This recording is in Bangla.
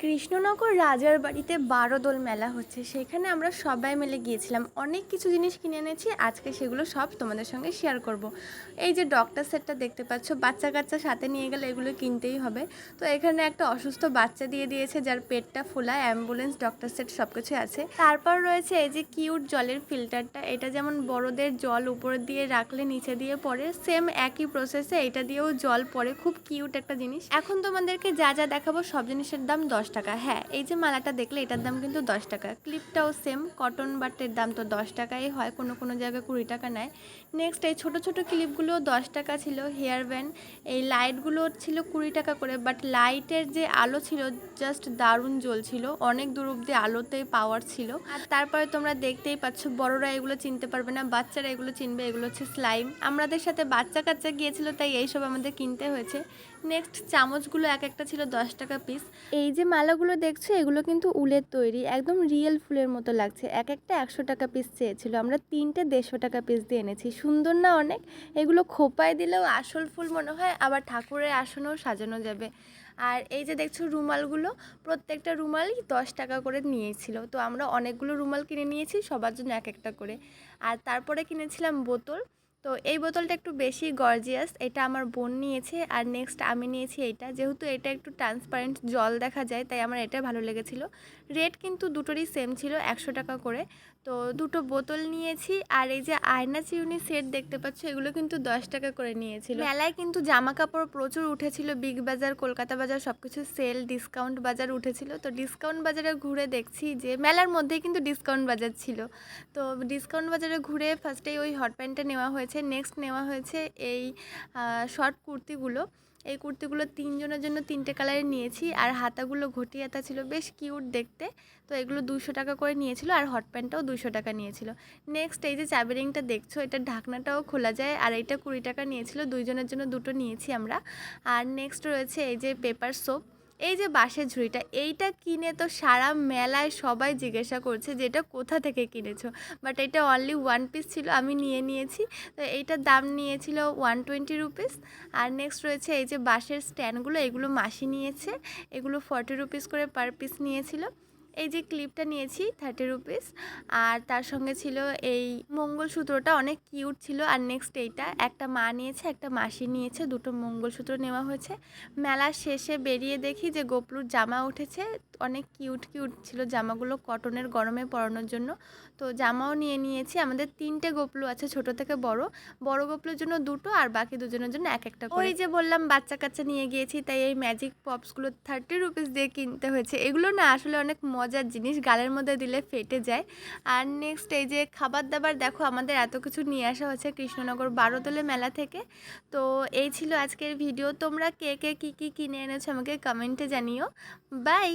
কৃষ্ণনগর রাজার বাড়িতে ১২ দোল মেলা হচ্ছে, সেখানে আমরা সবাই মিলে গিয়েছিলাম। অনেক কিছু জিনিস কিনে এনেছি, আজকে সেগুলো সব তোমাদের সঙ্গে শেয়ার করব। এই যে ডক্টর সেটটা দেখতে পাচ্ছ, বাচ্চা কাচ্চা সাথে নিয়ে গেলে এগুলো কিনতেই হবে। তো এখানে একটা অসুস্থ বাচ্চা দিয়ে দিয়েছে, যার পেটটা ফোলা, অ্যাম্বুলেন্স, ডক্টর সেট সব কিছু আছে। তারপর রয়েছে এই যে কিউট জলের ফিল্টারটা, এটা যেমন বড়দের জল উপরে দিয়ে রাখলে নিচে দিয়ে পড়ে, সেম একই প্রসেসে এটা দিয়েও জল পড়ে। খুব কিউট একটা জিনিস। এখন তোমাদেরকে যা যা দেখাবো সব জিনিসের দাম 10 টাকা। হ্যাঁ, এই যে মালাটা দেখলে এটার দাম কিন্তু 10 টাকা। ক্লিপটাও সেম, কটন বাটের দাম তো 10 টাকাই হয়, কোনো কোনো জায়গায় 20 টাকা নেয়। নেক্সট এই ছোটো ছোটো ক্লিপগুলো 10 টাকা ছিল। হেয়ার ব্যান্ড, এই লাইটগুলো ছিল 20 টাকা করে, বাট লাইটের যে আলো ছিল জাস্ট দারুণ জ্বলছিল, অনেক দূর অব্দি আলোতেই পাওয়ার ছিল। আর তারপরে তোমরা দেখতেই পাচ্ছ, বড়রা এগুলো চিনতে পারবে না, বাচ্চারা এগুলো চিনবে। এগুলো হচ্ছে স্লাইম। আমাদের সাথে বাচ্চা কাচ্চা গিয়েছিল, তাই এইসব আমাদের কিনতে হয়েছে। নেক্সট চামচগুলো এক একটা ছিল 10 টাকা পিস। এই যে মালাগুলো দেখছো, এগুলো কিন্তু উলের তৈরি, একদম রিয়েল ফুলের মতো লাগছে। এক একটা 100 টাকা পিস চেয়েছিল, আমরা 3টে 150 টাকা পিস দিয়ে এনেছি। সুন্দর না অনেক? এগুলো খোপায় দিলেও আসল ফুল মনে হয়, আবার ঠাকুরের আসনেও সাজানো যাবে। আর এই যে দেখছো রুমালগুলো, প্রত্যেকটা রুমালই 10 টাকা করে নিয়েছিল। তো আমরা অনেকগুলো রুমাল কিনে নিয়েছি, সবার জন্য এক একটা করে। আর তারপরে কিনেছিলাম বোতল। তো এই বোতলটা একটু বেশি গর্জিয়াস, এটা আমার বোন নিয়েছে। আর নেক্সট আমি নিয়েছি এইটা, যেহেতু এটা একটু ট্রান্সপারেন্ট, জল দেখা যায়, তাই আমার এটা ভালো লেগেছিলো। রেট কিন্তু দুটোরই সেম ছিল, 100 টাকা করে। তো দুটো বোতল নিয়েছি। আর এই যে আয়না চিরুনি সেট দেখতে পাচ্ছ, এগুলো কিন্তু 10 টাকা করে নিয়েছিল। মেলায় কিন্তু জামা কাপড় প্রচুর উঠেছিল, বিগ বাজার, কলকাতা বাজার সব কিছু সেল, ডিসকাউন্ট বাজার উঠেছিল। তো ডিসকাউন্ট বাজারে ঘুরে দেখছি যে মেলার মধ্যেই কিন্তু ডিসকাউন্ট বাজার ছিল। তো ডিসকাউন্ট বাজারে ঘুরে ফার্স্টেই ওই হট প্যান্টটা নেওয়া হয়েছে। নেক্সট নেওয়া হয়েছে এই শর্ট কুর্তিগুলো। এই কুর্তিগুলো 3 জনের জন্য 3টে কালারের নিয়েছি। আর হাতাগুলো ঘটি হাতা ছিল, বেশ কিউট দেখতে। তো এগুলো 200 টাকা করে নিয়েছিল, আর হট প্যান্টটাও 200 টাকা নিয়েছিল। নেক্সট এই যে চাবি রিংটা দেখছো, এটার ঢাকনাটাও খোলা যায়, আর এইটা 20 টাকা নিয়েছিল। 2 জনের জন্য দুটো নিয়েছি আমরা। আর নেক্সট রয়েছে এই যে পেপার সোপ। এই যে বাঁশের ঝুড়িটা, এইটা কিনে তো সারা মেলায় সবাই জিজ্ঞাসা করছে যে এটা কোথা থেকে কিনেছো, বাট এটা অনলি 1 পিস ছিল, আমি নিয়ে নিয়েছি। তো এইটার দাম নিয়েছিল 120 রুপিস। আর নেক্সট রয়েছে এই যে বাঁশের স্ট্যান্ডগুলো, এগুলো মাসি নিয়েছে, এগুলো 40 রুপিস করে পার পিস নিয়েছিল। এই যে ক্লিপটা নিয়েছি 30 রুপিস। আর তার সঙ্গে ছিল এই মঙ্গলসূত্রটা, অনেক কিউট ছিল। আর নেক্সট এইটা একটা মা নিয়েছে, একটা মাসি নিয়েছে, দুটো মঙ্গলসূত্র নেওয়া হয়েছে। মেলার শেষে বেরিয়ে দেখি যে গোপলুর জামা উঠেছে, অনেক কিউট কিউট ছিল জামাগুলো, কটনের, গরমে পরানোর জন্য। তো জামাও নিয়ে নিয়েছি। আমাদের 3টে গোপলু আছে, ছোট থেকে বড়। বড় গোপলুর জন্য দুটো, আর বাকি দুজনের জন্য এক একটা করে। ওই যে বললাম বাচ্চা কাচ্চা নিয়ে গিয়েছি, তাই এই ম্যাজিক পপসগুলো 30 রুপিস দিয়ে কিনতে হয়েছে। এগুলো না আসলে অনেক মজার জিনিস, গালের মধ্যে দিলে ফেটে যায়। আর নেক্সট এই যে খাবার দাবার দেখো, আমাদের এত কিছু নিয়ে আসা হয়েছে কৃষ্ণনগর 12 দোলে মেলা থেকে। তো এই ছিল আজকের ভিডিও। তোমরা কে কে কী কী কিনে এনেছো আমাকে কমেন্টে জানিও। বাই।